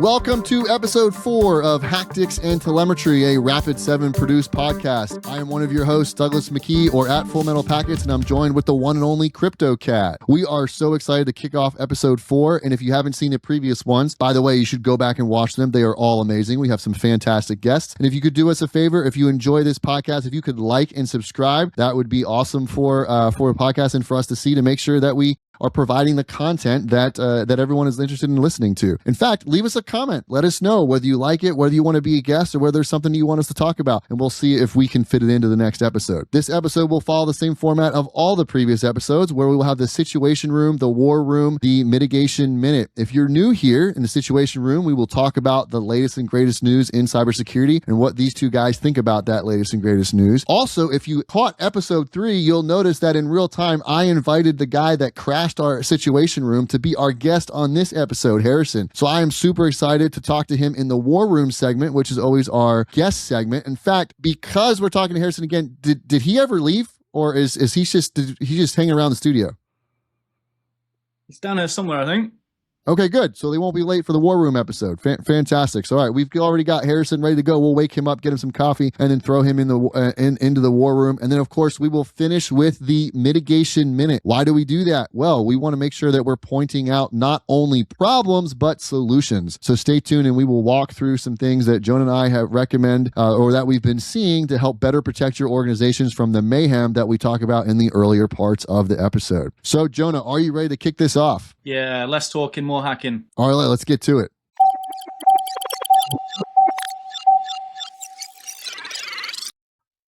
Welcome to episode 4 of Hacktics and Telemetry, a Rapid7 produced podcast. I am one of your hosts, Douglas McKee, or at Full Metal Packets, and I'm joined with the one and only Crypto Cat. We are so excited to kick off episode 4, and if you haven't seen the previous ones, by the way, you should go back and watch them. They are all amazing. We have some fantastic guests, and if you could do us a favor, if you enjoy this podcast, if you could like and subscribe, that would be awesome for a podcast and for us to see, to make sure that we are providing the content that everyone is interested in listening to. In fact, leave us a comment. Let us know whether you like it, whether you want to be a guest, or whether there's something you want us to talk about, and we'll see if we can fit it into the next episode. This episode will follow the same format of all the previous episodes, where we will have the Situation Room, the War Room, the Mitigation Minute. If you're new here in the Situation Room, we will talk about the latest and greatest news in cybersecurity and what these two guys think about that latest and greatest news. Also, if you caught episode 3, you'll notice that in real time, I invited the guy that crashed our Situation Room to be our guest on this episode, Harrison. So I am super excited to talk to him in the War Room segment, which is always our guest segment. In fact, because we're talking to Harrison again, did he ever leave, or is he just hanging around the studio? He's down there somewhere, I think. Okay, good. So they won't be late for the War Room episode. Fantastic. So, all right, we've already got Harrison ready to go. We'll wake him up, get him some coffee, and then throw him into the War Room. And then, of course, we will finish with the Mitigation Minute. Why do we do that? Well, we want to make sure that we're pointing out not only problems, but solutions. So stay tuned, and we will walk through some things that Jonah and I have recommend or that we've been seeing to help better protect your organizations from the mayhem that we talk about in the earlier parts of the episode. So, Jonah, are you ready to kick this off? Yeah, less talking, more hacking. All right, let's get to it.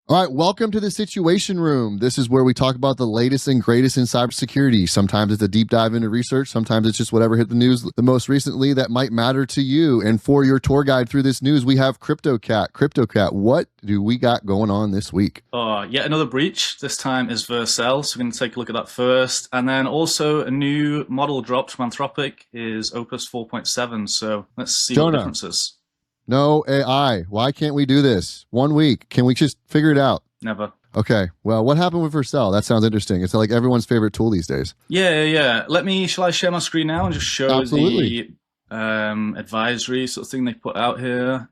All right, welcome to the Situation Room. This is where we talk about the latest and greatest in cybersecurity. Sometimes it's a deep dive into research. Sometimes it's just whatever hit the news the most recently that might matter to you. And for your tour guide through this news, we have Crypto Cat. Crypto Cat, what do we got going on this week? Yet another breach. This time is Vercel, so we're going to take a look at that first. And then also a new model dropped from Anthropic is Opus 4.7. So let's see what the difference is. No AI. Why can't we do this? 1 week. Can we just figure it out? Never. Okay. Well, what happened with Vercel? That sounds interesting. It's like everyone's favorite tool these days. Yeah. Shall I share my screen now and just show Absolutely. the advisory sort of thing they put out here?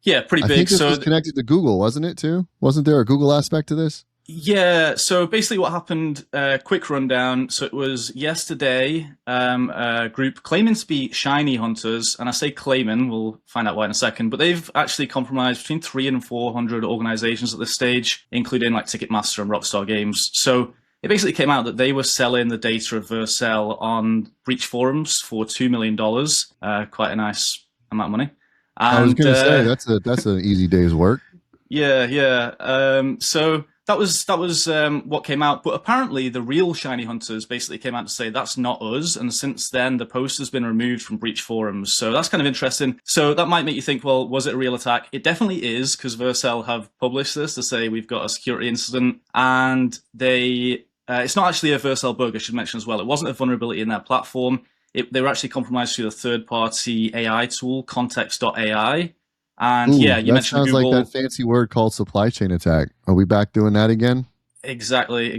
Yeah, pretty big. I think this was connected to Google, wasn't it, too? Wasn't there a Google aspect to this? Yeah, so basically what happened, quick rundown. So it was yesterday, a group claiming to be shiny hunters, and I say claiming, we'll find out why in a second, but they've actually compromised between 300 and 400 organizations at this stage, including like Ticketmaster and Rockstar Games. So it basically came out that they were selling the data of Vercel on breach forums for $2 million, quite a nice amount of money. And, I was going to say, that's an easy day's work. Yeah. So that was what came out, but apparently the real shiny hunters basically came out to say that's not us, and since then the post has been removed from breach forums. So that's kind of interesting. So that might make you think, well, was it a real attack? It definitely is, because Vercel have published this to say we've got a security incident, and it's not actually a Vercel bug, I should mention as well. It wasn't a vulnerability in their platform. They were actually compromised through the third-party AI tool, context.ai. And yeah, you mentioned Google. Sounds like that fancy word called supply chain attack. Are we back doing that again? Exactly.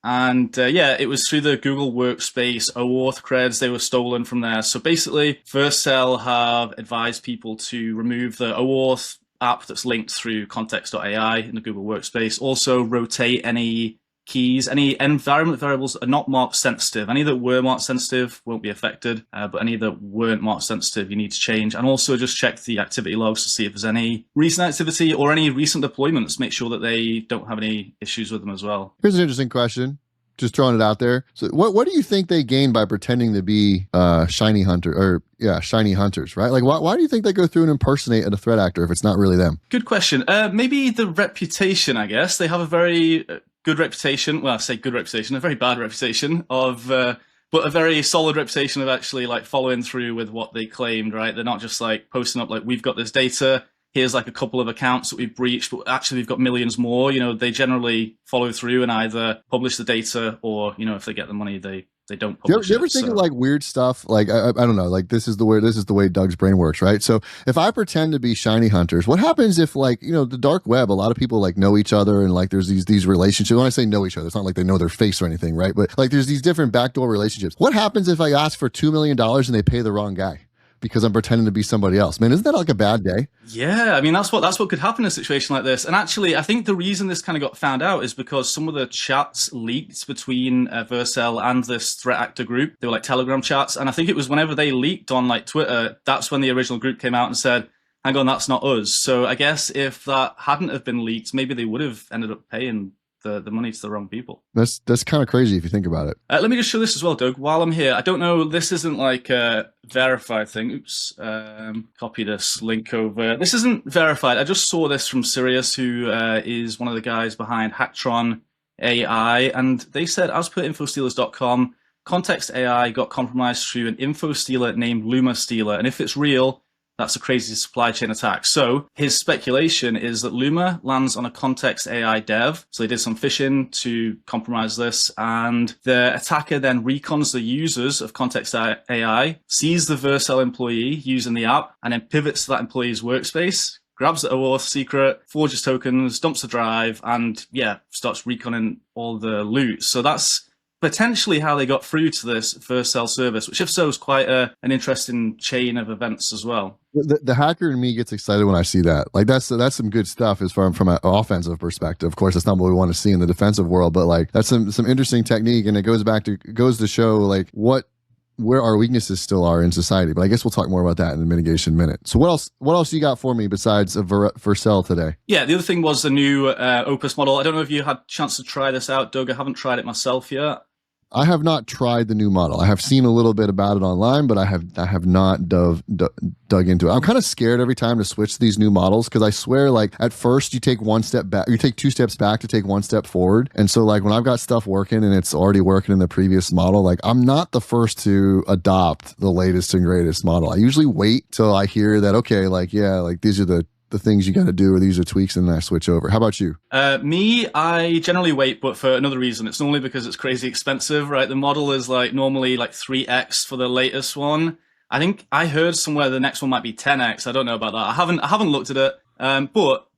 And it was through the Google Workspace OAuth creds. They were stolen from there. So basically, Vercel have advised people to remove the OAuth app that's linked through context.ai in the Google Workspace. Also, rotate any keys, any environment variables that are not marked sensitive. Any that were marked sensitive won't be affected, but any that weren't marked sensitive, you need to change. And also just check the activity logs to see if there's any recent activity or any recent deployments. Make sure that they don't have any issues with them as well. Here's an interesting question. Just throwing it out there. So what do you think they gain by pretending to be shiny hunters, right? Like, why do you think they go through and impersonate a threat actor if it's not really them? Good question. Maybe the reputation, I guess. They have a very good reputation. Well, I say good reputation, a very bad reputation of, but a very solid reputation of actually like following through with what they claimed, right? They're not just like posting up like, we've got this data, here's like a couple of accounts that we've breached, but actually we've got millions more. They generally follow through and either publish the data or, if they get the money, they don't publish you ever think of like weird stuff? Like, I don't know, like this is the way Doug's brain works, right? So if I pretend to be shiny hunters, what happens if like, the dark web, a lot of people like know each other and like there's these relationships. When I say know each other, it's not like they know their face or anything, right? But like there's these different backdoor relationships. What happens if I ask for $2 million and they pay the wrong guy? because I'm pretending to be somebody else. Man, isn't that like a bad day? Yeah, I mean, that's what could happen in a situation like this. And actually, I think the reason this kind of got found out is because some of the chats leaked between Vercel and this threat actor group. They were like Telegram chats. And I think it was whenever they leaked on like Twitter, that's when the original group came out and said, hang on, that's not us. So I guess if that hadn't have been leaked, maybe they would have ended up paying the money to the wrong people. That's kind of crazy if you think about it. Let me just show this as well, Doug, while I'm here. I don't know, this isn't like a verified thing. Oops, copy this link over. This isn't verified. I just saw this from Sirius, who is one of the guys behind Hacktics AI, and they said, as per infostealers.com, context.ai got compromised through an info stealer named Luma Stealer, and if it's real, that's a crazy supply chain attack. So his speculation is that Luma lands on a context AI dev. So they did some phishing to compromise this. And the attacker then recons the users of context AI, sees the Vercel employee using the app, and then pivots to that employee's workspace, grabs the OAuth secret, forges tokens, dumps the drive, and starts reconning all the loot. So that's potentially how they got through to this Vercel service, which if so is quite an interesting chain of events as well. The hacker in me gets excited when I see that. Like that's some good stuff as far from an offensive perspective. Of course, that's not what we want to see in the defensive world, but like that's some interesting technique, and it goes to show like where our weaknesses still are in society. But I guess we'll talk more about that in the mitigation minute. So what else you got for me besides Vercel today? Yeah, the other thing was the new Opus model. I don't know if you had a chance to try this out, Doug. I haven't tried it myself yet. I have not tried the new model. I have seen a little bit about it online, but I have not dug into it. I'm kind of scared every time to switch to these new models, because I swear, like at first you take one step back, you take two steps back to take one step forward. And so like when I've got stuff working and it's already working in the previous model, like I'm not the first to adopt the latest and greatest model. I usually wait till I hear that, okay, like, yeah, like these are the things you got to do, or these are tweaks, and then I switch over. How about you? Me, I generally wait, but for another reason. It's normally because it's crazy expensive, right? The model is like normally like 3x for the latest one. I think I heard somewhere the next one might be 10x. I don't know about that. I haven't looked at it. But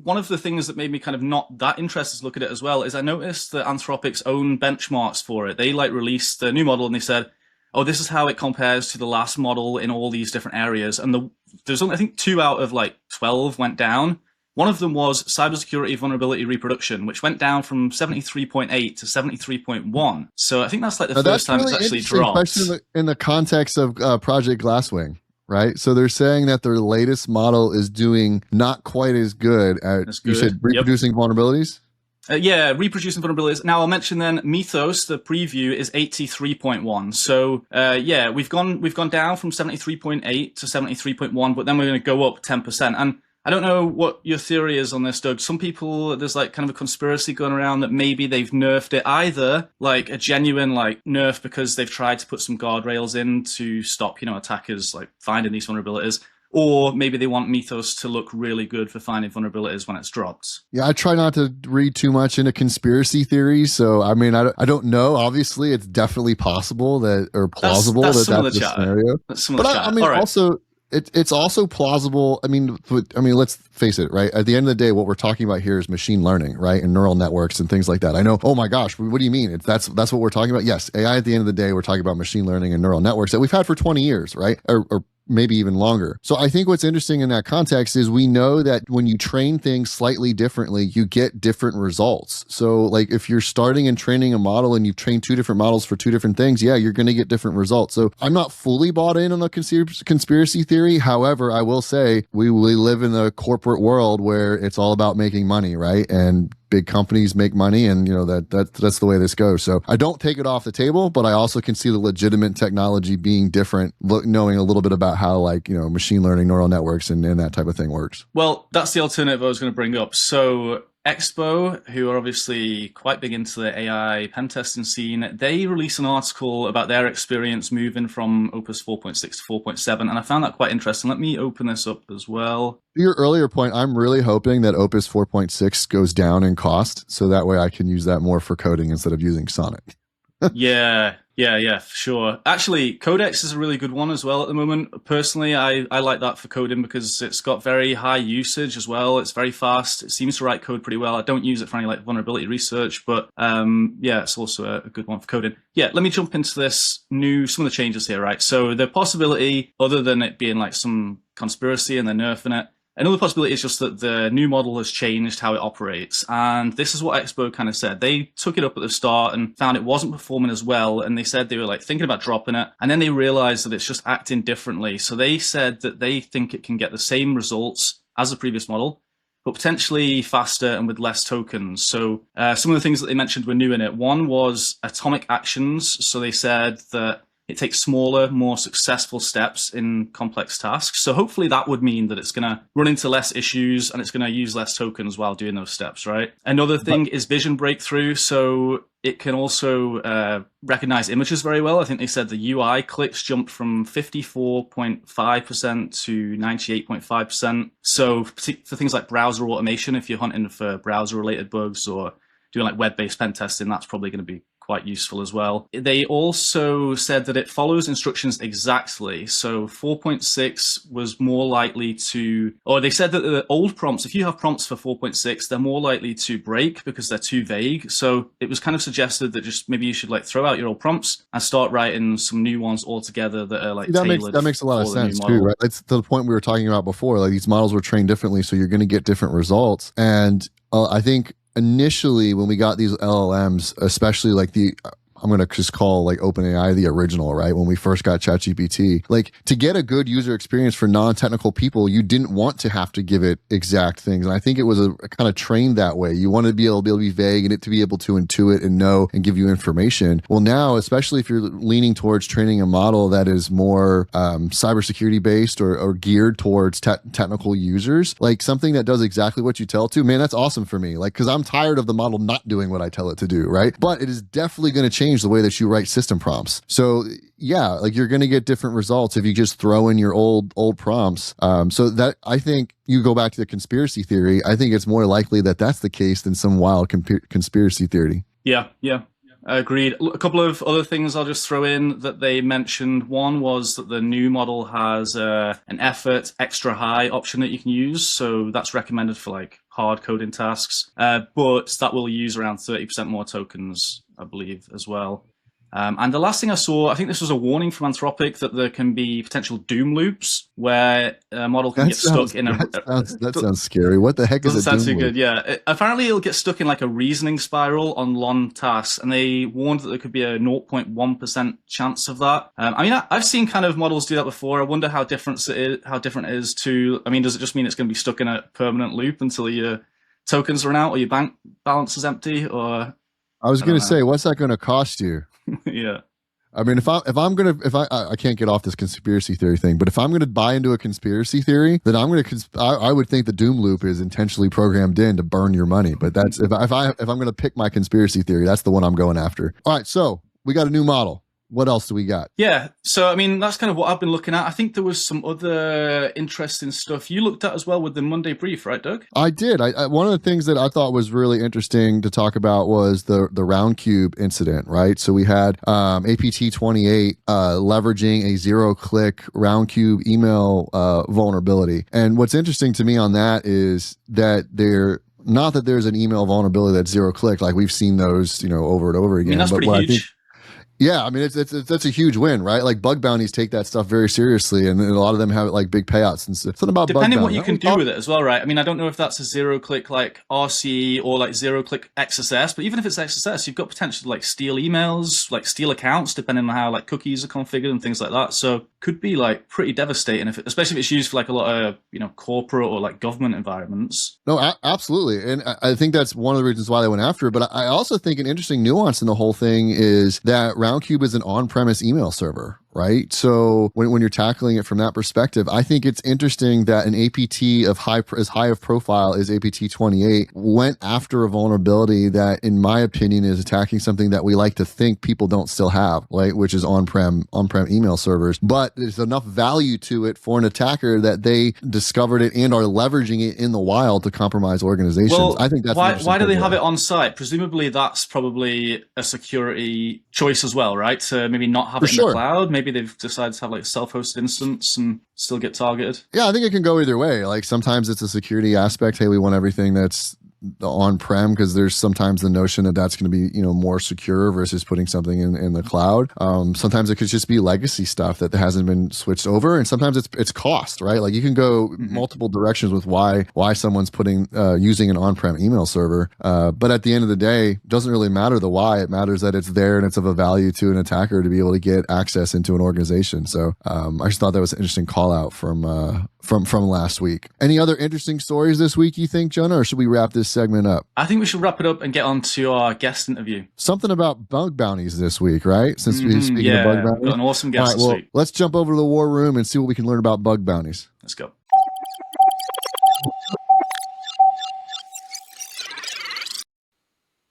one of the things that made me kind of not that interested to look at it as well is I noticed that Anthropic's own benchmarks for it. They like released the new model and they said, oh, this is how it compares to the last model in all these different areas. And there's only, I think, 2 out of like 12 went down. One of them was cybersecurity vulnerability reproduction, which went down from 73.8 to 73.1. So I think that's like the first time it's actually dropped. Especially in the context of Project Glasswing, right? So they're saying that their latest model is doing not quite as good at, you said, reproducing vulnerabilities? Reproducing vulnerabilities. Now I'll mention then Mythos, the preview is 83.1. So we've gone down from 73.8 to 73.1, but then we're going to go up 10%. And I don't know what your theory is on this, Doug. Some people, there's like kind of a conspiracy going around that maybe they've nerfed it, either like a genuine like nerf because they've tried to put some guardrails in to stop, attackers like finding these vulnerabilities. Or maybe they want Mythos to look really good for finding vulnerabilities when it's dropped. Yeah, I try not to read too much into conspiracy theories. So, I mean, I don't know. Obviously, it's definitely possible that, or plausible that's the scenario. That's some of the chat. I mean, also, it's also plausible. I mean, let's face it, right? At the end of the day, what we're talking about here is machine learning, right? And neural networks and things like that. I know, oh my gosh, what do you mean? That's what we're talking about? Yes, AI at the end of the day, we're talking about machine learning and neural networks that we've had for 20 years, right? Or maybe even longer. So I think what's interesting in that context is we know that when you train things slightly differently, you get different results. So like if you're starting and training a model and you've trained 2 different models for 2 different things, you're going to get different results. So I'm not fully bought in on the conspiracy theory. However, I will say we live in a corporate world where it's all about making money, right? And big companies make money, and that's the way this goes. So I don't take it off the table, but I also can see the legitimate technology being different, knowing a little bit about how machine learning, neural networks, and that type of thing works. Well, that's the alternative I was going to bring up. So Expo, who are obviously quite big into the AI pen testing scene, they released an article about their experience moving from Opus 4.6 to 4.7, and I found that quite interesting. Let me open this up as well. To your earlier point, I'm really hoping that Opus 4.6 goes down in cost, so that way I can use that more for coding instead of using Sonnet. Yeah, Yeah, for sure. Actually, Codex is a really good one as well at the moment. Personally, I like that for coding because it's got very high usage as well. It's very fast. It seems to write code pretty well. I don't use it for any like vulnerability research, but yeah, it's also a good one for coding. Yeah, let me jump into some of the changes here, right? So the possibility, other than it being like some conspiracy and they're nerfing it, another possibility is just that the new model has changed how it operates. And this is what Expo kind of said. They took it up at the start and found it wasn't performing as well. And they said they were like thinking about dropping it. And then they realized that it's just acting differently. So they said that they think it can get the same results as the previous model, but potentially faster and with less tokens. So some of the things that they mentioned were new in it. One was atomic actions. So they said that it takes smaller, more successful steps in complex tasks. So hopefully that would mean that it's going to run into less issues and it's going to use less tokens while doing those steps, right? Another thing is vision breakthrough. So it can also recognize images very well. I think they said the UI clicks jumped from 54.5% to 98.5%. So for things like browser automation, if you're hunting for browser-related bugs or doing like web-based pen testing, that's probably going to be quite useful as well. They also said that it follows instructions exactly. So 4.6 was more likely to, or they said that the old prompts, if you have prompts for 4.6, they're more likely to break because they're too vague. So it was kind of suggested that just maybe you should like throw out your old prompts and start writing some new ones altogether that are like tailored. That makes a lot of sense too, right? That's the point we were talking about before. Like these models were trained differently, so you're going to get different results. And I think initially when we got these LLMs, especially like I'm going to just call like OpenAI the original, right? When we first got ChatGPT, like to get a good user experience for non-technical people, you didn't want to have to give it exact things. And I think it was a kind of trained that way. You wanted to be able to be vague and it to be able to intuit and know and give you information. Well, now, especially if you're leaning towards training a model that is more cybersecurity based or geared towards technical users, like something that does exactly what you tell it to, man, that's awesome for me. Like, cause I'm tired of the model not doing what I tell it to do, right? But it is definitely going to change the way that you write system prompts. So yeah, like you're going to get different results if you just throw in your old prompts. So that, I think you go back to the conspiracy theory. I think it's more likely that that's the case than some wild conspiracy theory. Yeah. Agreed. A couple of other things I'll just throw in that they mentioned. One was that the new model has an effort extra high option that you can use. So that's recommended for like hard coding tasks, but that will use around 30% more tokens, I believe, as well. And the last thing I saw, I think this was a warning from Anthropic that there can be potential doom loops where a model can get stuck in a... That sounds scary. What the heck is a doom loop? Doesn't sound too good, yeah. Apparently it'll get stuck in like a reasoning spiral on long tasks, and they warned that there could be a 0.1% chance of that. I mean, I've seen kind of models do that before. I wonder how different it is to... I mean, does it just mean it's going to be stuck in a permanent loop until your tokens run out or your bank balance is empty? Or I was going to say, what's that going to cost you? Yeah. I mean, if I can't get off this conspiracy theory thing, but if I'm going to buy into a conspiracy theory, then I would think the doom loop is intentionally programmed in to burn your money. But that's if I'm going to pick my conspiracy theory, that's the one I'm going after. All right, so we got a new model. What else do we got? Yeah, so I mean, that's kind of what I've been looking at. I think there was some other interesting stuff you looked at as well with the Monday brief, right, Doug? I did. One of the things that I thought was really interesting to talk about was the Roundcube incident, right? So we had APT28 leveraging a zero-click Roundcube email vulnerability. And what's interesting to me on that is that not that there's an email vulnerability that's zero-click, like we've seen those, over and over again. I mean, that's pretty huge. Yeah, I mean, that's a huge win, right? Like bug bounties take that stuff very seriously, and a lot of them have like big payouts and stuff. Something about depending bug what you can do with it as well, right? I mean, I don't know if that's a zero-click like RC or like zero-click XSS, but even if it's XSS, you've got potential to like steal emails, like steal accounts, depending on how like cookies are configured and things like that. So could be like pretty devastating, especially if it's used for like a lot of corporate or like government environments. No, absolutely, and I think that's one of the reasons why they went after it. But I also think an interesting nuance in the whole thing is that Roundcube is an on-premise email server, right? So when you're tackling it from that perspective, I think it's interesting that an APT of as high of profile as APT 28 went after a vulnerability that, in my opinion, is attacking something that we like to think people don't still have, right? Which is on-prem email servers. But there's enough value to it for an attacker that they discovered it and are leveraging it in the wild to compromise organizations. Well, I think that's why do they have it on site? Presumably that's probably a security choice as well, right? To maybe not have it in the cloud. Maybe they've decided to have like a self-hosted instance and still get targeted. Yeah, I think it can go either way. Like sometimes it's a security aspect. Hey, we want everything that's on-prem because there's sometimes the notion that that's going to be, more secure versus putting something in the cloud. Sometimes it could just be legacy stuff that hasn't been switched over, and sometimes it's cost, right? Like you can go multiple directions with why someone's using an on-prem email server, but at the end of the day, it doesn't really matter the why. It matters that it's there and it's of a value to an attacker to be able to get access into an organization. So I just thought that was an interesting call out from last week. Any other interesting stories this week, you think, Jonah, or should we wrap this segment up? I think we should wrap it up and get on to our guest interview. Something about bug bounties this week, right? Since we're speaking of bug bounties. Got an awesome guest this week. Let's jump over to the war room and see what we can learn about bug bounties. Let's go.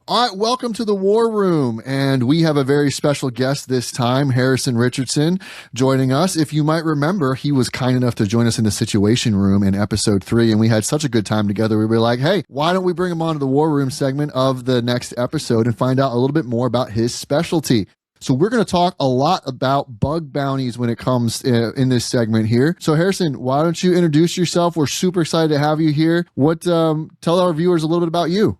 All right, welcome to the War Room, and we have a very special guest this time, Harrison Richardson, joining us. If you might remember, he was kind enough to join us in the Situation Room in episode 3, and we had such a good time together. We were like, hey, why don't we bring him on to the War Room segment of the next episode and find out a little bit more about his specialty. So we're going to talk a lot about bug bounties when it comes in this segment here. So Harrison, why don't you introduce yourself? We're super excited to have you here. Tell our viewers a little bit about you.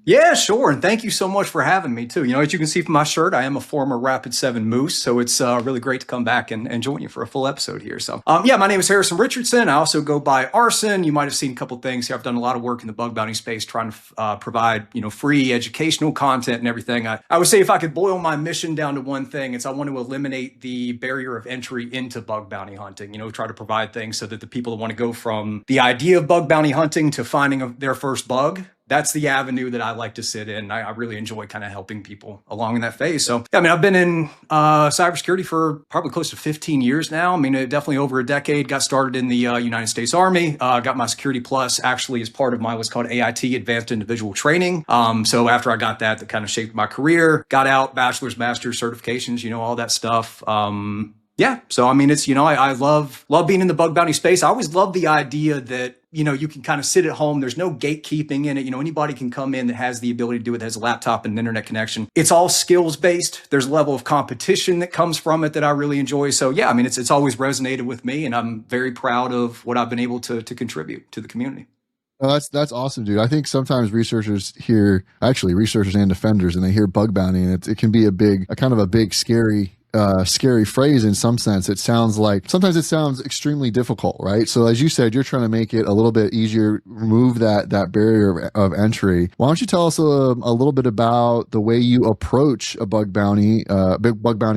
Yeah, sure. And thank you so much for having me too. As you can see from my shirt, I am a former Rapid7 Moose. So it's really great to come back and join you for a full episode here. So my name is Harrison Richardson. I also go by Arson. You might have seen a couple things here. I've done a lot of work in the bug bounty space, trying to provide, free educational content and everything. I would say if I could boil my mission down to one thing, it's I want to eliminate the barrier of entry into bug bounty hunting, try to provide things so that the people that want to go from the idea of bug bounty hunting to finding their first bug, that's the avenue that I like to sit in. I really enjoy kind of helping people along in that phase. So, I've been in cybersecurity for probably close to 15 years now. Definitely over a decade. Got started in the United States Army. Got my Security Plus actually as part of my what's called AIT, Advanced Individual Training. So after I got that kind of shaped my career. Got out, bachelor's, master's, certifications, all that stuff. So it's, I love being in the bug bounty space. I always love the idea that, you can kind of sit at home. There's no gatekeeping in it. Anybody can come in that has the ability to do it, that has a laptop and an internet connection. It's all skills based. There's a level of competition that comes from it that I really enjoy. So it's always resonated with me, and I'm very proud of what I've been able to contribute to the community. Oh, that's awesome, dude. I think sometimes researchers and defenders, and they hear bug bounty, and it can be a kind of a big, scary phrase in some sense. Sometimes it sounds extremely difficult, right? So as you said, you're trying to make it a little bit easier, remove that barrier of entry. Why don't you tell us a little bit about the way you approach a bug bounty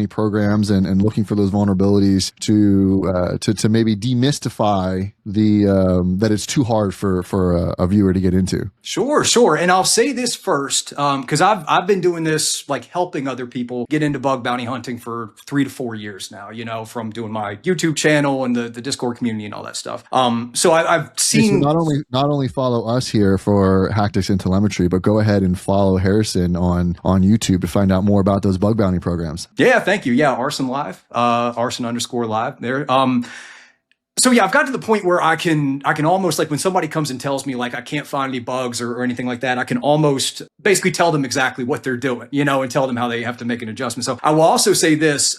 programs and looking for those vulnerabilities to maybe demystify that it's too hard for a viewer to get into. Sure. And I'll say this first, because I've been doing this, like helping other people get into bug bounty hunting for 3 to 4 years now, from doing my YouTube channel and the Discord community and all that stuff. So I've seen... So not only follow us here for Hacktics and Telemetry, but go ahead and follow Harrison on YouTube to find out more about those bug bounty programs. Yeah, thank you. Yeah, Arson Live, Arson_live there. So I've got to the point where I can almost, like when somebody comes and tells me like I can't find any bugs or anything like that, I can almost basically tell them exactly what they're doing, and tell them how they have to make an adjustment. So I will also say this,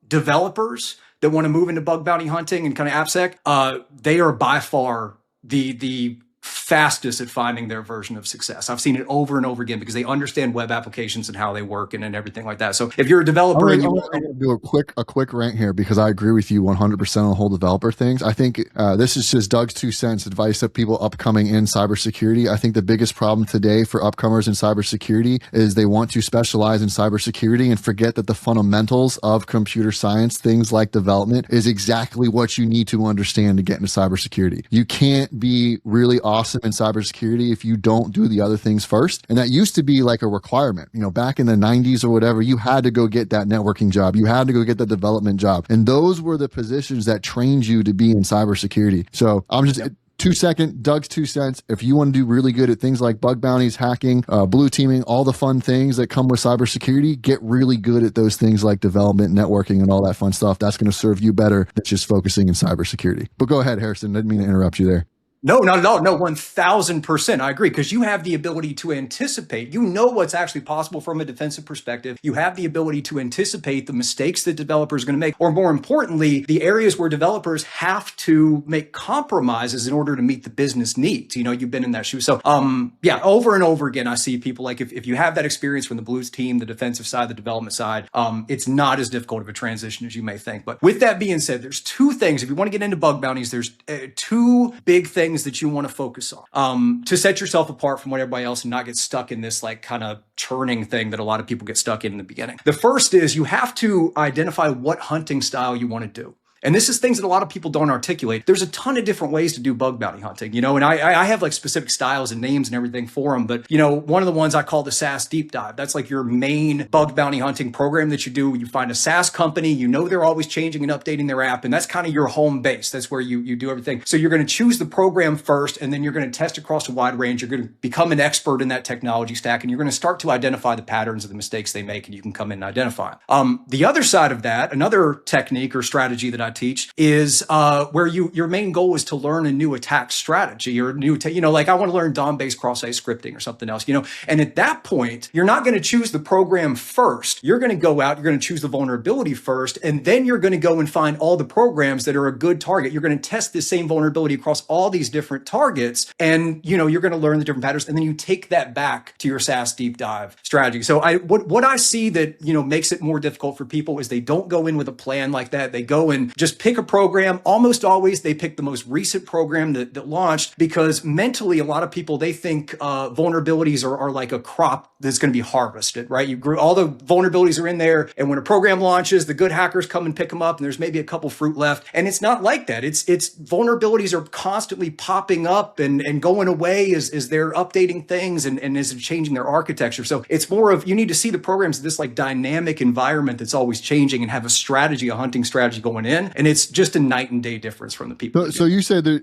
developers that want to move into bug bounty hunting and kind of AppSec, they are by far the fastest at finding their version of success. I've seen it over and over again because they understand web applications and how they work and everything like that. So if you're a developer, I'm going to do a quick rant here because I agree with you 100% on the whole developer things. I think this is just Doug's 2 cents advice of people upcoming in cybersecurity. I think the biggest problem today for upcomers in cybersecurity is they want to specialize in cybersecurity and forget that the fundamentals of computer science, things like development, is exactly what you need to understand to get into cybersecurity. You can't be really awesome in cybersecurity if you don't do the other things first. And that used to be like a requirement. Back in the 90s or whatever, you had to go get that networking job. You had to go get the development job. And those were the positions that trained you to be in cybersecurity. So I'm just... 2-second, Doug's 2 cents. If you want to do really good at things like bug bounties, hacking, blue teaming, all the fun things that come with cybersecurity, get really good at those things like development, networking, and all that fun stuff. That's going to serve you better than just focusing in cybersecurity. But go ahead, Harrison. Didn't mean to interrupt you there. No, not at all. No, 1000%. I agree, because you have the ability to anticipate. You know what's actually possible from a defensive perspective. You have the ability to anticipate the mistakes that developers are going to make, or more importantly, the areas where developers have to make compromises in order to meet the business needs. You've been in that shoe. So, over and over again, I see people like if you have that experience from the Blues team, the defensive side, the development side, it's not as difficult of a transition as you may think. But with that being said, there's two things. If you want to get into bug bounties, there's two big things that you want to focus on to set yourself apart from what everybody else and not get stuck in this like kind of churning thing that a lot of people get stuck in the beginning. The first is you have to identify what hunting style you want to do. And this is things that a lot of people don't articulate. There's a ton of different ways to do bug bounty hunting, and I have like specific styles and names and everything for them. But, one of the ones I call the SaaS deep dive. That's like your main bug bounty hunting program that you do. You find a SaaS company, they're always changing and updating their app. And that's kind of your home base. That's where you do everything. So you're going to choose the program first, and then you're going to test across a wide range. You're going to become an expert in that technology stack, and you're going to start to identify the patterns of the mistakes they make, and you can come in and identify them. The other side of that, another technique or strategy that I teach is where your main goal is to learn a new attack strategy or new, like I want to learn DOM-based cross-site scripting or something else, and at that point, you're not going to choose the program first. You're going to go out, you're going to choose the vulnerability first, and then you're going to go and find all the programs that are a good target. You're going to test the same vulnerability across all these different targets, and you're going to learn the different patterns, and then you take that back to your SaaS deep dive strategy. So what I see that makes it more difficult for people is they don't go in with a plan like that. They go and just pick a program. Almost always they pick the most recent program that launched, because mentally a lot of people, they think vulnerabilities are like a crop that's going to be harvested, right? You grew, all the vulnerabilities are in there, and when a program launches, the good hackers come and pick them up, and there's maybe a couple fruit left. And it's not like that. It's vulnerabilities are constantly popping up and going away as they're updating things and as changing their architecture. So it's more of, you need to see the programs in this like dynamic environment that's always changing and have a strategy, a hunting strategy going in. And it's just a night and day difference from the people. So you said that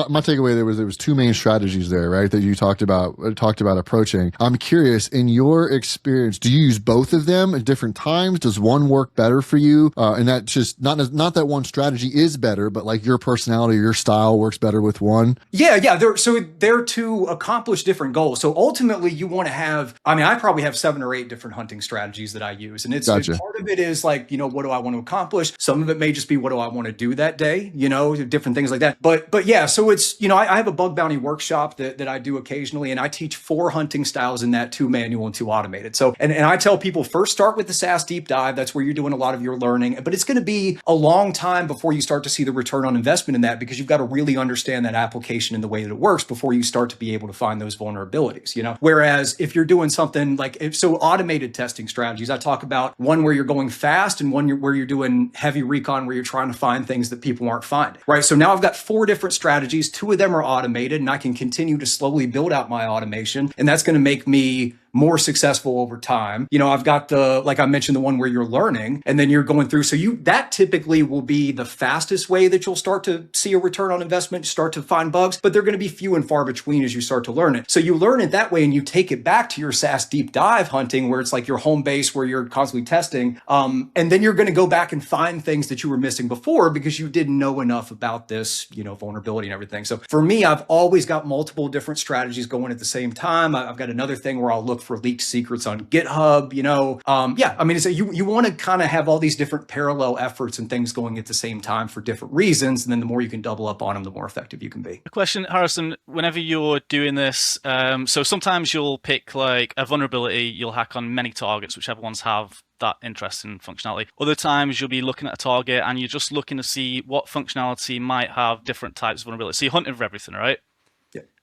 my takeaway there was two main strategies there, right? That you talked about approaching. I'm curious, in your experience, do you use both of them at different times? Does one work better for you? And that's just not that one strategy is better, but like your personality or your style works better with one. Yeah. They're to accomplish different goals. So ultimately you want to have, I probably have 7 or 8 different hunting strategies that I use. And it's Gotcha. Part of it is like, what do I want to accomplish? Some of it may just be what do I want to do that day, different things like that. But yeah, so it's, I have a bug bounty workshop that I do occasionally, and I teach 4 hunting styles in that, 2 manual and 2 automated. So, and I tell people first start with the SaaS deep dive. That's where you're doing a lot of your learning, but it's going to be a long time before you start to see the return on investment in that, because you've got to really understand that application and the way that it works before you start to be able to find those vulnerabilities, Whereas if you're doing something like, automated testing strategies, I talk about one where you're going fast and one where you're doing heavy recon, where you're trying to find things that people aren't finding, right? So now I've got 4 different strategies. 2 of them are automated, and I can continue to slowly build out my automation, and that's going to make me more successful over time. I've got like I mentioned, the one where you're learning and then you're going through. So that typically will be the fastest way that you'll start to see a return on investment, start to find bugs, but they're going to be few and far between as you start to learn it. So you learn it that way, and you take it back to your SaaS deep dive hunting, where it's like your home base, where you're constantly testing. And then you're going to go back and find things that you were missing before because you didn't know enough about this, vulnerability and everything. So for me, I've always got multiple different strategies going at the same time. I've got another thing where I'll look for leaked secrets on GitHub, you want to kind of have all these different parallel efforts and things going at the same time for different reasons. And then the more you can double up on them, the more effective you can be. A question, Harrison, whenever you're doing this, so sometimes you'll pick like a vulnerability, you'll hack on many targets, whichever ones have that interesting functionality. Other times you'll be looking at a target and you're just looking to see what functionality might have different types of vulnerabilities. So you're hunting for everything, right?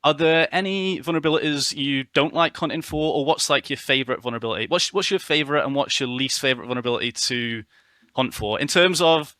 Are there any vulnerabilities you don't like hunting for, or what's like your favorite vulnerability? What's your favorite and what's your least favorite vulnerability to hunt for? In terms of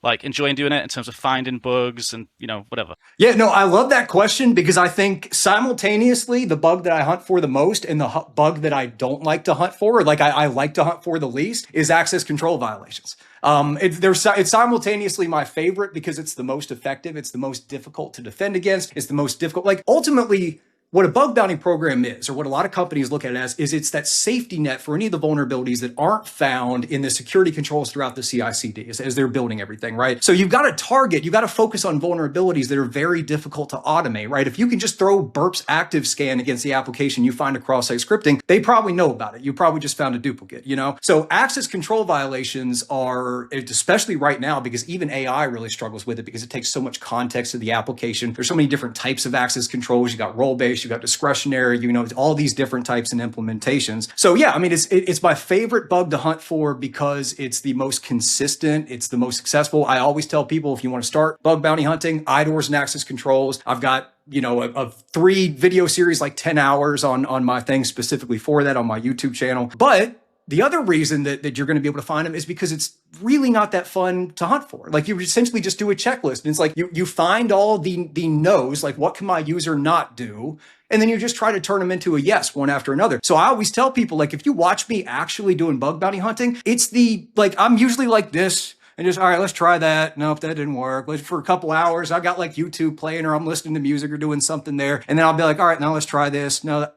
like enjoying doing it in terms of finding bugs and, whatever? Yeah, no, I love that question because I think simultaneously the bug that I hunt for the most and the bug that I don't like to hunt for, or like I like to hunt for the least, is access control violations. It's simultaneously my favorite because it's the most effective. It's the most difficult to defend against. It's the most difficult. Like ultimately, what a bug bounty program is, or what a lot of companies look at it as, is it's that safety net for any of the vulnerabilities that aren't found in the security controls throughout the CI/CD as they're building everything, right? So you've got to target, you've got to focus on vulnerabilities that are very difficult to automate, right? If you can just throw burps active scan against the application you find across site scripting, they probably know about it. You probably just found a duplicate, So access control violations are, especially right now, because even AI really struggles with it because it takes so much context of the application. There's so many different types of access controls. You got role-based, you got discretionary, all these different types and implementations. So yeah, I mean, it's my favorite bug to hunt for because it's the most consistent, it's the most successful. I always tell people, if you want to start bug bounty hunting, IDORs and access controls. I've got a 3 video series, like 10 hours on my thing specifically for that on my YouTube channel. But the other reason that you're going to be able to find them is because it's really not that fun to hunt for. Like you essentially just do a checklist and it's like you find all the no's, like what can my user not do? And then you just try to turn them into a yes, one after another. So I always tell people, like, if you watch me actually doing bug bounty hunting, it's I'm usually like this. And just, all right, let's try that. Nope, that didn't work. For a couple hours, I got like YouTube playing or I'm listening to music or doing something there. And then I'll be like, all right, now let's try this. No,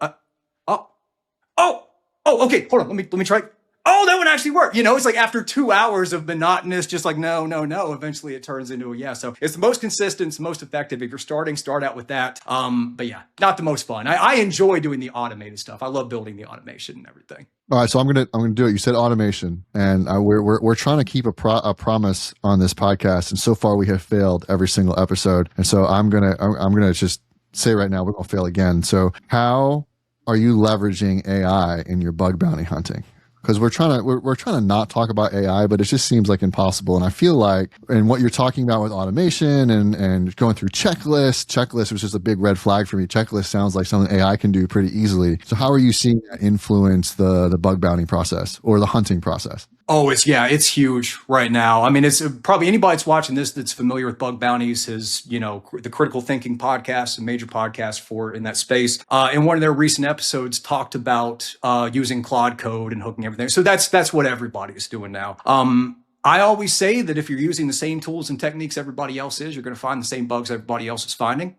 okay, hold on. Let me try. Oh, that one actually worked. It's like after 2 hours of monotonous, just like, no, eventually it turns into a yes. So it's the most consistent, it's the most effective. If you're starting, start out with that. But yeah, not the most fun. I enjoy doing the automated stuff. I love building the automation and everything. All right, so I'm gonna do it. You said automation, and we're trying to keep a promise on this podcast, and so far we have failed every single episode. And so I'm gonna just say right now we're gonna fail again. So how are you leveraging AI in your bug bounty hunting? Because we're trying to not talk about AI, but it just seems like impossible. And I feel like, and what you're talking about with automation and going through checklist was just a big red flag for me. Checklist sounds like something AI can do pretty easily. So how are you seeing that influence the bug bounty process or the hunting process? Oh, it's huge right now. I mean, it's probably anybody that's watching this that's familiar with bug bounties has, the Critical Thinking podcast, a major podcast in that space. In one of their recent episodes talked about using Claude code and hooking everything. So that's what everybody is doing now. I always say that if you're using the same tools and techniques everybody else is, you're going to find the same bugs everybody else is finding.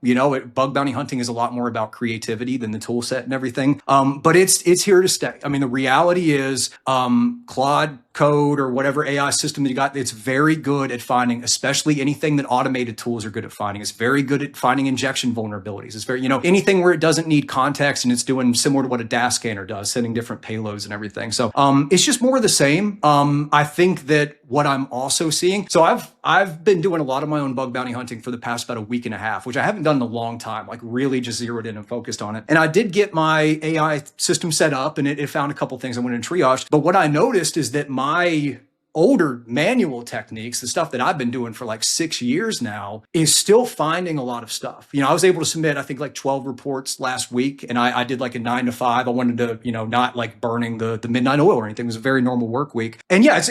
Bug bounty hunting is a lot more about creativity than the tool set and everything. But it's here to stay. I mean, the reality is Claude code or whatever AI system that you got, it's very good at finding, especially anything that automated tools are good at finding. It's very good at finding injection vulnerabilities. It's very, anything where it doesn't need context and it's doing similar to what a DAS scanner does, sending different payloads and everything. So it's just more of the same. I think that what I'm also seeing, so I've been doing a lot of my own bug bounty hunting for the past about a week and a half, which I haven't done in a long time, like really just zeroed in and focused on it. And I did get my AI system set up and it found a couple things I went and triaged. But what I noticed is that my older manual techniques, the stuff that I've been doing for like 6 years now, is still finding a lot of stuff. I was able to submit, I think, like 12 reports last week, and I did like a 9 to 5. I wanted to, not like burning the midnight oil or anything. It was a very normal work week. And yeah,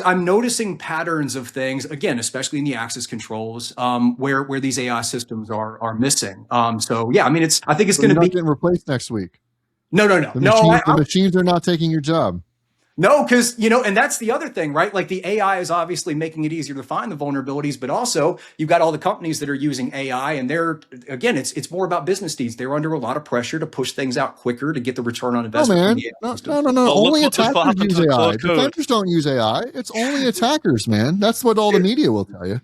I'm noticing patterns of things, again, especially in the access controls, where these AI systems are missing. So yeah, I mean, I think it's going to be getting replaced next week. No. The machines are not taking your job. No, because, and that's the other thing, right? Like the AI is obviously making it easier to find the vulnerabilities, but also you've got all the companies that are using AI and it's more about business needs. They're under a lot of pressure to push things out quicker to get the return on investment. No. Only attackers use AI. Defenders don't use AI. It's only attackers, man. That's what all the media will tell you.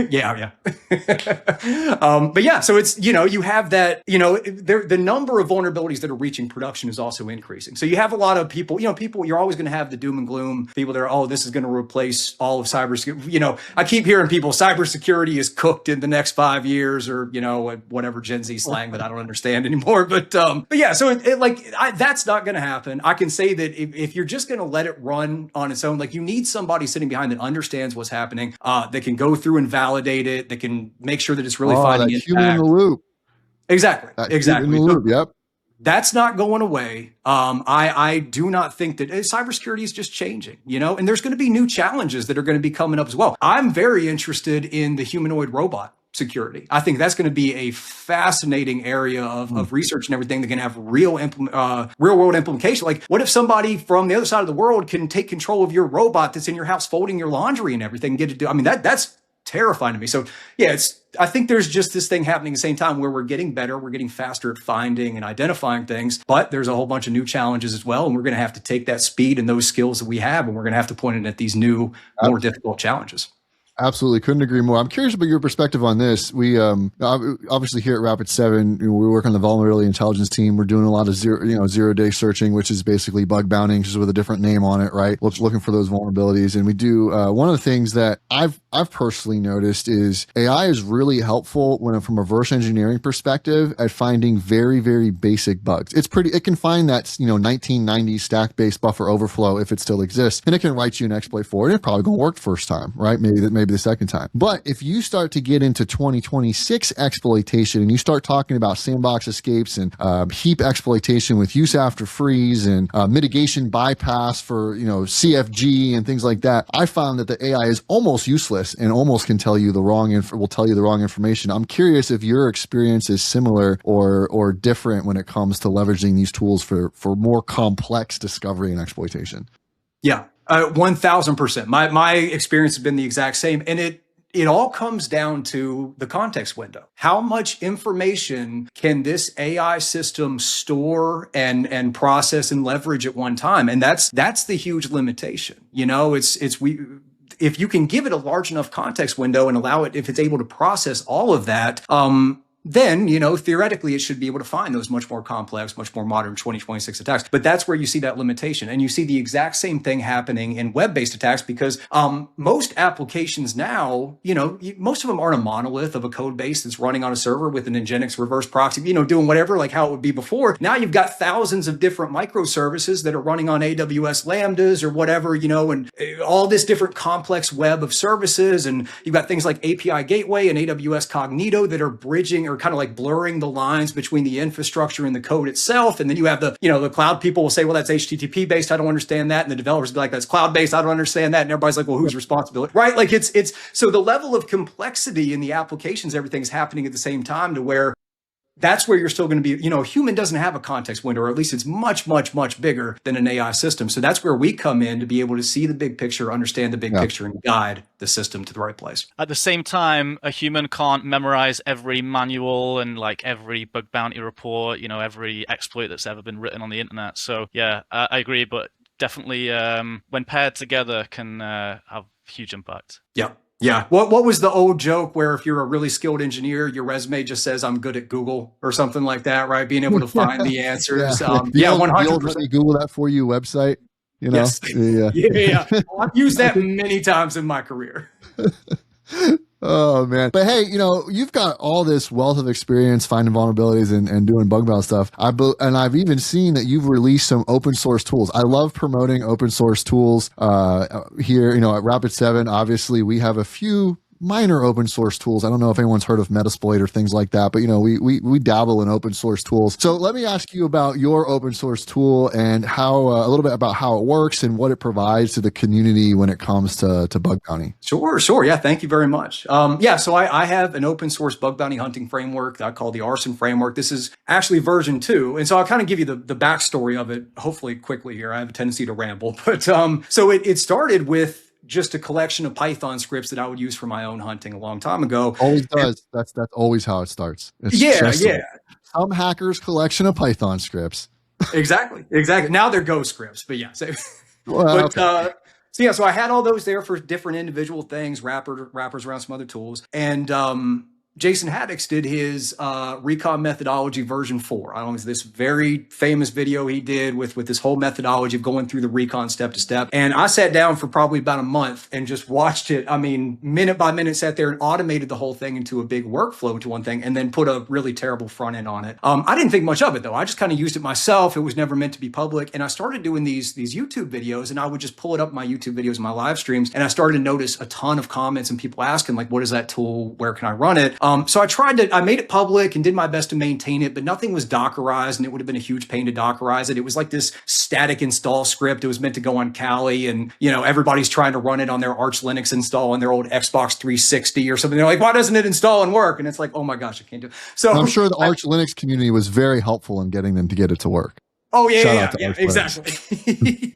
Yeah. But yeah, so it's, you have that, the number of vulnerabilities that are reaching production is also increasing. So you have a lot of people, you're always going to have the doom and gloom people that are, this is going to replace all of cybersecurity. I keep hearing people, cybersecurity is cooked in the next 5 years or, whatever Gen Z slang that I don't understand anymore. But yeah, so that's not going to happen. I can say that if you're just going to let it run on its own, like you need somebody sitting behind that understands what's happening, that can go through and validate it, that can make sure that it's really finding it. Human in the loop. Exactly. Human in the loop, yep. That's not going away. I do not think that cybersecurity is just changing, and there's going to be new challenges that are going to be coming up as well. I'm very interested in the humanoid robot security. I think that's going to be a fascinating area of research and everything that can have real world implication. Like, what if somebody from the other side of the world can take control of your robot that's in your house folding your laundry and everything and get to do? I mean, that's terrifying to me. So yeah, I think there's just this thing happening at the same time where we're getting better, we're getting faster at finding and identifying things, but there's a whole bunch of new challenges as well. And we're going to have to take that speed and those skills that we have, and we're going to have to point it at these new, more difficult challenges. Absolutely. Couldn't agree more. I'm curious about your perspective on this. We obviously here at Rapid7, we work on the vulnerability intelligence team. We're doing a lot of zero-day searching, which is basically bug bounting, just with a different name on it, right? Looking for those vulnerabilities. And we do one of the things that I've personally noticed is AI is really helpful from a reverse engineering perspective at finding very, very basic bugs. It can find that 1990s stack-based buffer overflow if it still exists, and it can write you an exploit for it. And it's probably going to work the first time, right? Maybe the second time. But if you start to get into 2026 exploitation and you start talking about sandbox escapes and heap exploitation with use after freeze and mitigation bypass for CFG and things like that, I found that the AI is almost useless and almost can tell you the wrong information. I'm curious if your experience is similar or different when it comes to leveraging these tools for more complex discovery and exploitation. Yeah. 1000%. My experience has been the exact same. And it all comes down to the context window. How much information can this AI system store and process and leverage at one time? And that's the huge limitation. If you can give it a large enough context window and allow it, if it's able to process all of that, then, theoretically, it should be able to find those much more complex, much more modern 2026 attacks. But that's where you see that limitation. And you see the exact same thing happening in web-based attacks because most applications now, most of them aren't a monolith of a code base that's running on a server with an Nginx reverse proxy, doing whatever, like how it would be before. Now you've got thousands of different microservices that are running on AWS Lambdas or whatever, and all this different complex web of services. And you've got things like API Gateway and AWS Cognito that are bridging or kind of like blurring the lines between the infrastructure and the code itself. And then you have the cloud people will say, well, that's HTTP based. I don't understand that. And the developers will be like, that's cloud based. I don't understand that. And everybody's like, well, whose responsibility? Right? Like it's so the level of complexity in the applications, everything's happening at the same time to where that's where you're still going to be, a human doesn't have a context window, or at least it's much, much, much bigger than an AI system. So that's where we come in to be able to see the big picture, understand the big picture, and guide the system to the right place. At the same time, a human can't memorize every manual and like every bug bounty report, every exploit that's ever been written on the internet. So yeah, I agree, but definitely when paired together can have huge impact. Yeah. Yeah. What was the old joke where if you're a really skilled engineer, your resume just says I'm good at Google or something like that, right? Being able to find the answers. 100%. Google that for you website. Yes. Yeah. I've used that many times in my career. Oh man. But hey, you've got all this wealth of experience finding vulnerabilities and doing bug bounty stuff. And I've even seen that you've released some open source tools. I love promoting open source tools here, at Rapid7. Obviously, we have a few minor open source tools. I don't know if anyone's heard of Metasploit or things like that, but we dabble in open source tools. So let me ask you about your open source tool and how a little bit about how it works and what it provides to the community when it comes to bug bounty. Sure. Yeah, thank you very much. So I have an open source bug bounty hunting framework that I call the Arson Framework. This is actually version 2. And so I'll kind of give you the backstory of it, hopefully quickly here. I have a tendency to ramble, but so it started with just a collection of Python scripts that I would use for my own hunting a long time ago. Always does. That's always how it starts. Some hacker's collection of Python scripts. Exactly. Now they're Go scripts, but yeah. So I had all those there for different individual things, wrappers around some other tools. And Jason Hacktics did his recon methodology version 4. I don't know, it's this very famous video he did with this whole methodology of going through the recon step to step. And I sat down for probably about a month and just watched it. I mean, minute by minute, sat there and automated the whole thing into a big workflow into one thing and then put a really terrible front end on it. I didn't think much of it though. I just kind of used it myself. It was never meant to be public. And I started doing these YouTube videos, and I would just pull it up in my YouTube videos, my live streams. And I started to notice a ton of comments and people asking like, what is that tool? Where can I run it? So I made it public and did my best to maintain it, but nothing was Dockerized, and it would have been a huge pain to Dockerize it. It was like this static install script. It was meant to go on Kali, and everybody's trying to run it on their Arch Linux install on their old Xbox 360 or something. They're like, why doesn't it install and work? And it's like, oh my gosh, I can't do it. So I'm sure the Arch Linux community was very helpful in getting them to get it to work. Oh yeah, exactly.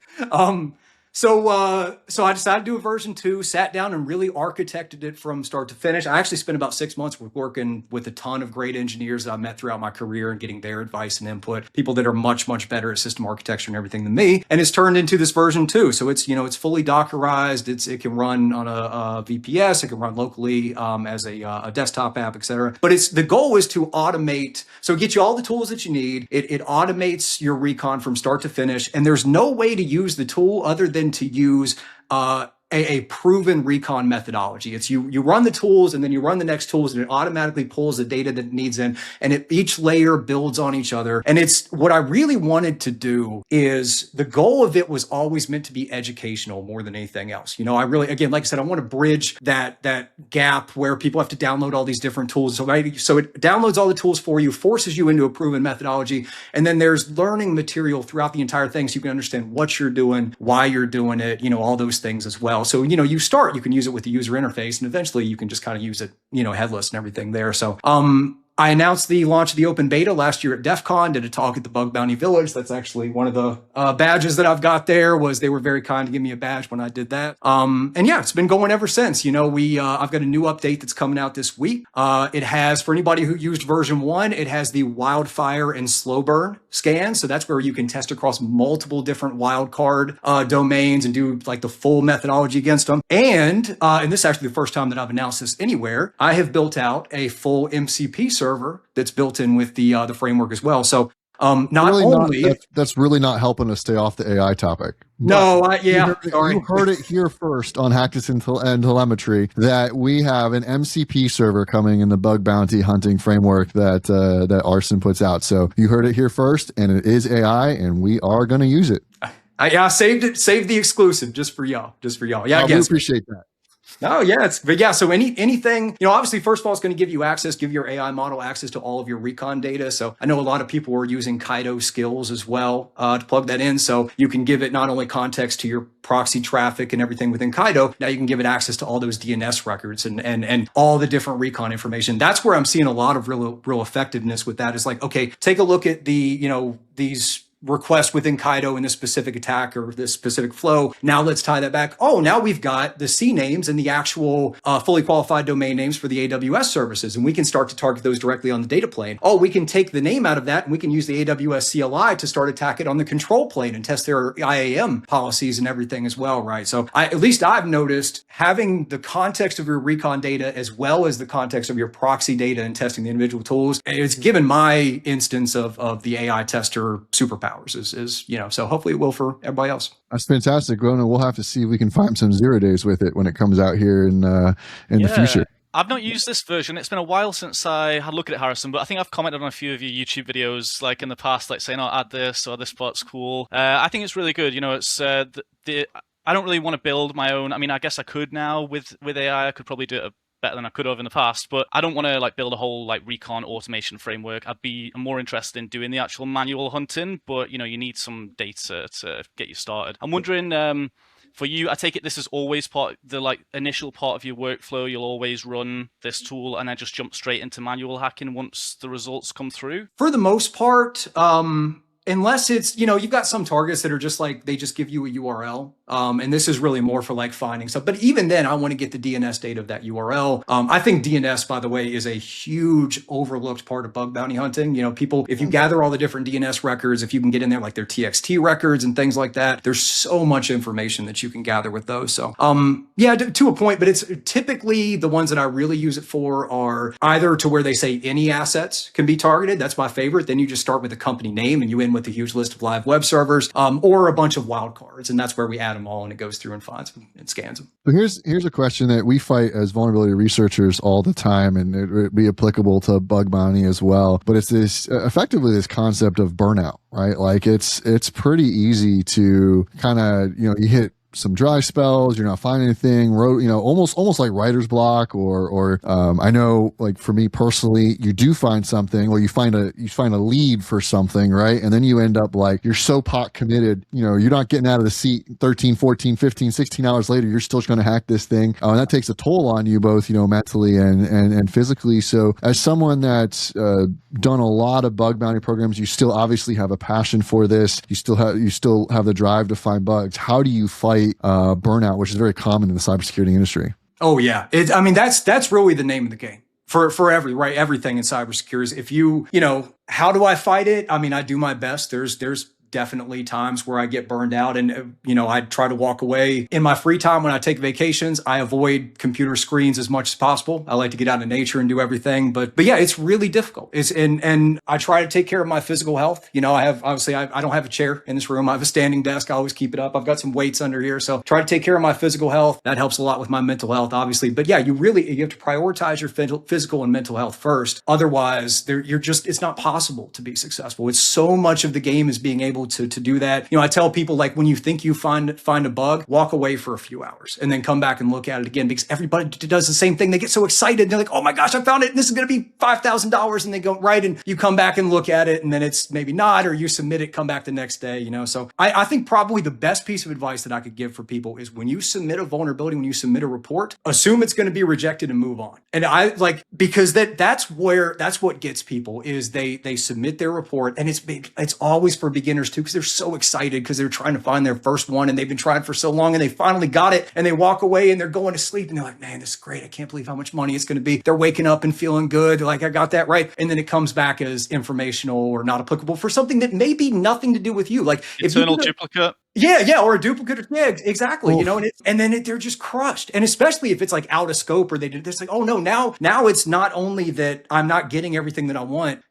So I decided to do a version 2, sat down and really architected it from start to finish. I actually spent about 6 months working with a ton of great engineers that I met throughout my career and getting their advice and input, people that are much, much better at system architecture and everything than me. And it's turned into this version 2. So it's, it's fully Dockerized. It can run on a VPS. It can run locally as a desktop app, etc. But the goal is to automate. So get you all the tools that you need. It automates your recon from start to finish. And there's no way to use the tool other than to use a proven recon methodology. It's you run the tools and then you run the next tools and it automatically pulls the data that it needs in, and each layer builds on each other. And it's what I really wanted to do is the goal of it was always meant to be educational more than anything else. I really, again, like I said, I want to bridge that gap where people have to download all these different tools. So it downloads all the tools for you, forces you into a proven methodology, and then there's learning material throughout the entire thing so you can understand what you're doing, why you're doing it, all those things as well. So, you can use it with the user interface, and eventually you can just kind of use it, headless and everything there. So, I announced the launch of the open beta last year at DEF CON, did a talk at the Bug Bounty Village. That's actually one of the badges that I've got there. They were very kind to give me a badge when I did that. And yeah, it's been going ever since. I've got a new update that's coming out this week. It has, for anybody who used version 1, it has the wildfire and slow burn scan. So that's where you can test across multiple different wildcard domains and do like the full methodology against them. And this is actually the first time that I've announced this anywhere. I have built out a full MCP server that's built in with the framework as well. So that's really not helping us stay off the AI topic. No, you heard it here first on Hacktics and Telemetry that we have an MCP server coming in the bug bounty hunting framework that Arson puts out. So you heard it here first, and it is AI, and we are going to use it. I saved the exclusive just for y'all. Yeah, we appreciate that. Oh yeah, so anything, obviously, first of all, it's going to give your AI model access to all of your recon data. So I know a lot of people are using Kaido skills as well to plug that in. So you can give it not only context to your proxy traffic and everything within Kaido, now you can give it access to all those DNS records and all the different recon information. That's where I'm seeing a lot of real effectiveness with that. Is like, okay, take a look at these request within Kaido in this specific attack or this specific flow. Now let's tie that back. Oh, now we've got the C names and the actual fully qualified domain names for the AWS services, and we can start to target those directly on the data plane. Oh, we can take the name out of that and we can use the AWS CLI to start attack it on the control plane and test their IAM policies and everything as well, right? So at least I've noticed having the context of your recon data as well as the context of your proxy data and testing the individual tools, it's given my instance of the AI tester superpower. So hopefully it will for everybody else. That's fantastic, Rona. We'll have to see if we can find some 0 days with it when it comes out here in the future. I've not used this version. It's been a while since I had a look at it, Harrison, but I think I've commented on a few of your YouTube videos, like in the past, like saying, add this or this part's cool. I think it's really good. It's I don't really want to build my own. I mean, I guess I could now with AI. I could probably do it better than I could have in the past, but I don't want to build a whole recon automation framework. I'm more interested in doing the actual manual hunting, but you need some data to get you started. I'm wondering, for you, I take it this is always the initial part of your workflow. You'll always run this tool and then just jump straight into manual hacking once the results come through? For the most part, unless it's, you've got some targets that are just they just give you a URL. And this is really more for finding stuff. But even then, I want to get the DNS data of that URL. I think DNS, by the way, is a huge overlooked part of bug bounty hunting. People, if you gather all the different DNS records, if you can get in there their TXT records and things like that, there's so much information that you can gather with those. So, to a point, but it's typically the ones that I really use it for are either to where they say any assets can be targeted. That's my favorite. Then you just start with the company name and you end with a huge list of live web servers, or a bunch of wildcards. And that's where we add them all and it goes through and finds them and scans them. So here's a question that we fight as vulnerability researchers all the time, and it would be applicable to bug bounty as well. But it's effectively this concept of burnout, right? It's pretty easy to kind of, you hit some dry spells, you're not finding anything, almost like writer's block, or I know, like for me personally, you do find something, or you find a lead for something, right? And then you end up like, you're so pot committed, you're not getting out of the seat 13, 14, 15, 16 hours later, you're still trying to hack this thing. And that takes a toll on you both, mentally and physically. So as someone that's done a lot of bug bounty programs, you still obviously have a passion for this. You still have the drive to find bugs. How do you fight burnout, which is very common in the cybersecurity industry? Oh yeah, that's really the name of the game for everything in cybersecurity. Is if how do I fight it? I mean, I do my best. There's definitely times where I get burned out, and I try to walk away. In my free time when I take vacations, I avoid computer screens as much as possible. I like to get out in nature and do everything, but yeah, it's really difficult. And I try to take care of my physical health. I don't have a chair in this room. I have a standing desk. I always keep it up. I've got some weights under here, so try to take care of my physical health. That helps a lot with my mental health, obviously. But yeah, you have to prioritize your physical and mental health first. Otherwise, it's not possible to be successful. It's so much of the game is being able to do that. I tell people, like, when you think you find a bug, walk away for a few hours and then come back and look at it again, because everybody does the same thing. They get so excited. They're like, oh my gosh, I found it, and this is going to be $5,000. And they go right, and you come back and look at it, and then it's maybe not, or you submit it, come back the next day, So I think probably the best piece of advice that I could give for people is, when you submit a vulnerability, when you submit a report, assume it's going to be rejected and move on. And because that's what gets people, is they submit their report, and it's always for beginners too, because they're so excited because they're trying to find their first one, and they've been trying for so long, and they finally got it, and they walk away and they're going to sleep, and they're like, man, this is great. I can't believe how much money it's going to be. They're waking up and feeling good. Like, I got that right. And then it comes back as informational or not applicable for something that may be nothing to do with you. Like internal duplicate. Yeah, or a duplicate. Yeah, exactly. Oof. And then they're just crushed. And especially if it's like out of scope, or it's like, oh no, now it's not only that I'm not getting everything that I want.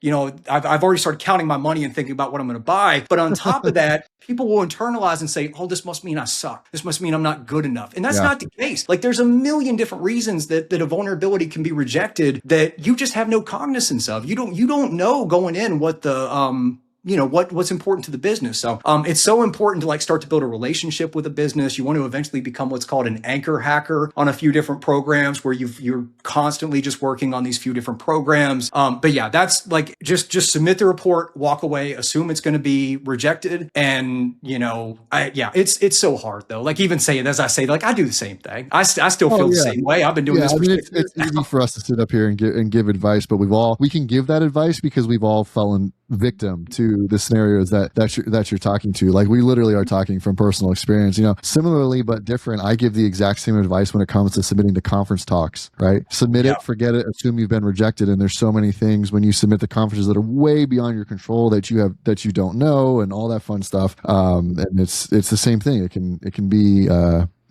I've already started counting my money and thinking about what I'm going to buy. But on top of that, people will internalize and say, oh, this must mean I suck. This must mean I'm not good enough. And that's not the case. Like, there's a million different reasons that a vulnerability can be rejected that you just have no cognizance of. You don't know going in what the what's important to the business. So it's so important to start to build a relationship with a business. You want to eventually become what's called an anchor hacker on a few different programs, where you're constantly just working on these few different programs. But yeah, that's like, just submit the report, walk away, assume it's going to be rejected. And it's so hard though. Like, even saying, as I say, like, I do the same thing. I still feel the same way. I've been doing this for 6 years. It's easy for us to sit up here and give advice, but we can give that advice because we've all fallen victim to the scenarios that you're talking to. Like, we literally are talking from personal experience. Similarly but different, I give the exact same advice when it comes to submitting to conference talks, right? Submit it, forget it, assume you've been rejected. And there's so many things when you submit to conferences that are way beyond your control, that you don't know, and all that fun stuff. And it's the same thing. It can be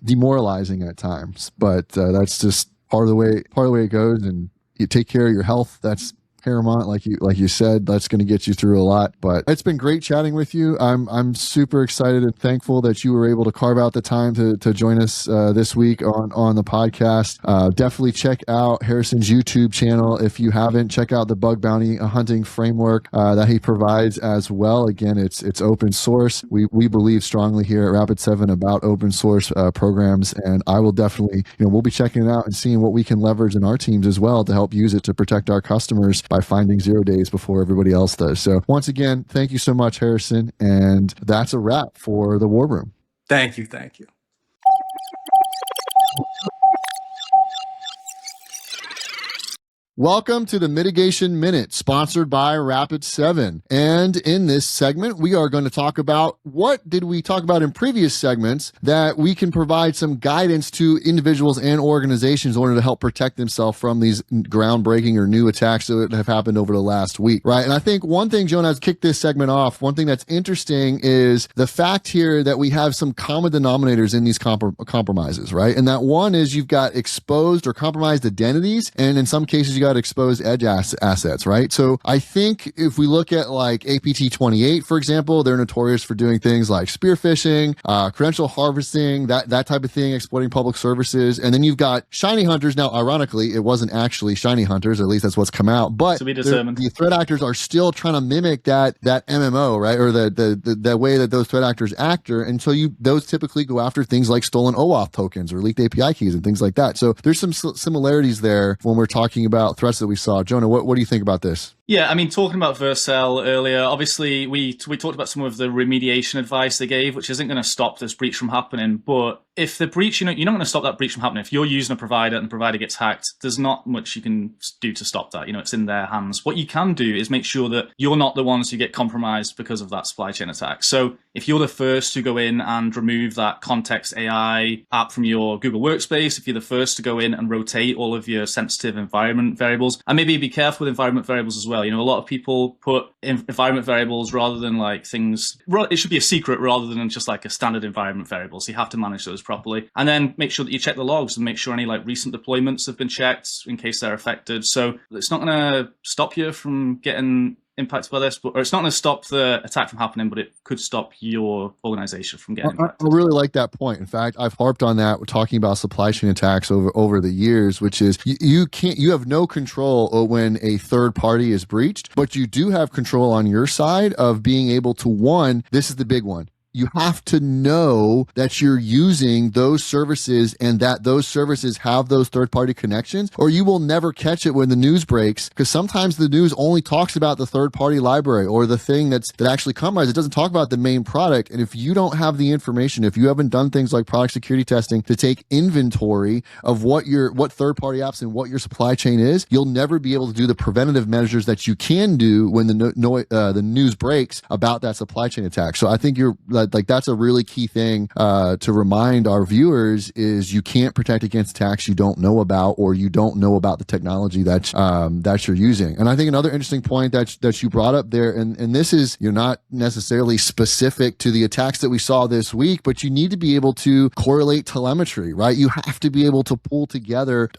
demoralizing at times, but that's just part of the way it goes. And you take care of your health. That's paramount, like you said. That's going to get you through a lot. But it's been great chatting with you. I'm super excited and thankful that you were able to carve out the time to join us this week on the podcast. Definitely check out Harrison's YouTube channel. If you haven't, check out the bug bounty hunting framework that he provides as well. Again, it's open source. We believe strongly here at Rapid7 about open source programs, and I will definitely, we'll be checking it out and seeing what we can leverage in our teams as well to help use it to protect our customers by finding 0 days before everybody else does. So once again, thank you so much, Harrison. And that's a wrap for the War Room. Thank you. Welcome to the Mitigation Minute, sponsored by Rapid7. And in this segment, we are going to talk about what did we talk about in previous segments that we can provide some guidance to individuals and organizations in order to help protect themselves from these groundbreaking or new attacks that have happened over the last week, right? And I think one thing, Jonah, has kicked this segment off. One thing that's interesting is the fact here that we have some common denominators in these compromises, right? And that one is you've got exposed or compromised identities, and in some cases you got at exposed edge assets, right? So I think if we look at like APT28, for example, they're notorious for doing things like spear phishing, credential harvesting, that type of thing, exploiting public services. And then you've got shiny hunters. Now, ironically, it wasn't actually shiny hunters, or at least that's what's come out. But to be determined. The threat actors are still trying to mimic that MMO, right? Or the way that those threat actors act. And so those typically go after things like stolen OAuth tokens or leaked API keys and things like that. So there's some similarities there when we're talking about threats that we saw. Jonah, what do you think about this? Yeah, I mean, talking about Vercel earlier, obviously we talked about some of the remediation advice they gave, which isn't going to stop this breach from happening. But if the breach, you're not going to stop that breach from happening. If you're using a provider and the provider gets hacked, there's not much you can do to stop that. It's in their hands. What you can do is make sure that you're not the ones who get compromised because of that supply chain attack. So if you're the first to go in and remove that context.ai app from your Google Workspace, if you're the first to go in and rotate all of your sensitive environment variables, and maybe be careful with environment variables as well. A lot of people put environment variables rather than like things, it should be a secret rather than just like a standard environment variable. So you have to manage those properly. And then make sure that you check the logs and make sure any like recent deployments have been checked in case they're affected. So it's not going to stop you from getting impacted by this, or it's not going to stop the attack from happening, but it could stop your organization from getting impacted. I really like that point. In fact, I've harped on that. We're talking about supply chain attacks over the years, which is you have no control when a third party is breached, but you do have control on your side of being able to, one, this is the big one. You have to know that you're using those services and that those services have those third-party connections, or you will never catch it when the news breaks, because sometimes the news only talks about the third-party library or the thing that actually compromised. It doesn't talk about the main product. And if you don't have the information, if you haven't done things like product security testing to take inventory of what third-party apps and what your supply chain is, you'll never be able to do the preventative measures that you can do when the news breaks about that supply chain attack. So I think that's a really key thing to remind our viewers is you can't protect against attacks you don't know about, or you don't know about the technology that you're using. And I think another interesting point that you brought up there, and this is, you're not necessarily specific to the attacks that we saw this week, but you need to be able to correlate telemetry, right? You have to be able to pull together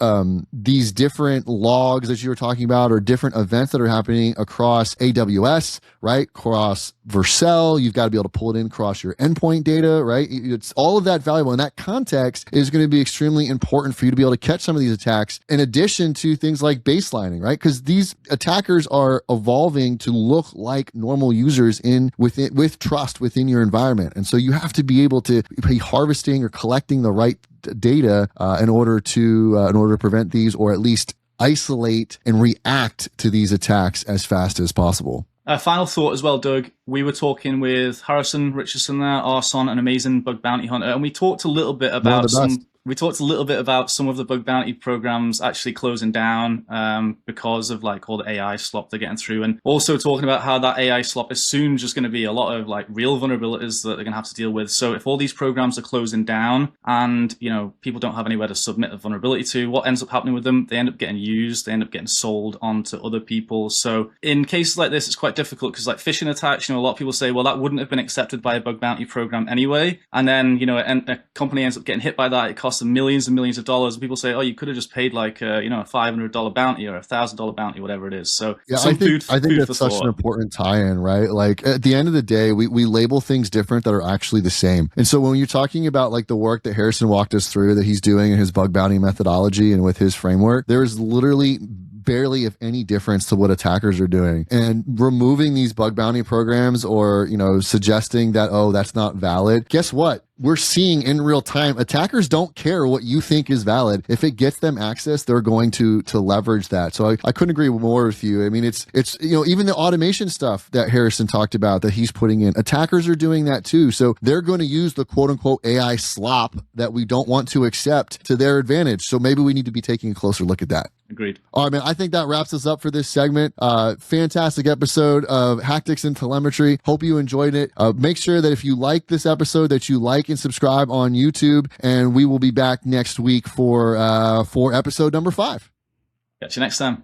these different logs that you were talking about, or different events that are happening across AWS, right? Across Vercel, you've got to be able to pull it in across your endpoint data, right? It's all of that valuable, and that context is going to be extremely important for you to be able to catch some of these attacks, in addition to things like baselining, right? Because these attackers are evolving to look like normal users with trust within your environment, and so you have to be able to be harvesting or collecting the right data in order to prevent these, or at least isolate and react to these attacks as fast as possible. Final thought as well, Doug. We were talking with Harrison Richardson there, Arson, an amazing bug bounty hunter, and we talked a little bit about some of the bug bounty programs actually closing down because of like all the AI slop they're getting through, and also talking about how that AI slop is soon just going to be a lot of like real vulnerabilities that they're going to have to deal with. So if all these programs are closing down and people don't have anywhere to submit a vulnerability to, what ends up happening with them? They end up getting used, they end up getting sold on to other people. So in cases like this, it's quite difficult because like phishing attacks, a lot of people say, well, that wouldn't have been accepted by a bug bounty program anyway, and then a company ends up getting hit by that. It costs them millions and millions of dollars, and people say, oh, you could have just paid like a $500 bounty or a $1,000 bounty, whatever it is. So yeah, I think that's such an important tie-in, right? Like at the end of the day, we label things different that are actually the same. And so when you're talking about like the work that Harrison walked us through that he's doing in his bug bounty methodology and with his framework, there's literally barely, if any, difference to what attackers are doing. And removing these bug bounty programs, or suggesting that, oh, that's not valid, guess what? We're seeing in real time, attackers don't care what you think is valid. If it gets them access, they're going to leverage that. So I couldn't agree more with you. I mean, it's even the automation stuff that Harrison talked about that he's putting in, attackers are doing that too. So they're going to use the quote unquote AI slop that we don't want to accept to their advantage. So maybe we need to be taking a closer look at that. Agreed. All right, man. I think that wraps us up for this segment. Fantastic episode of Hacktics and Telemetry. Hope you enjoyed it. Make sure that if you like this episode, that you like and subscribe on YouTube, and we will be back next week for episode number 5. Catch you next time.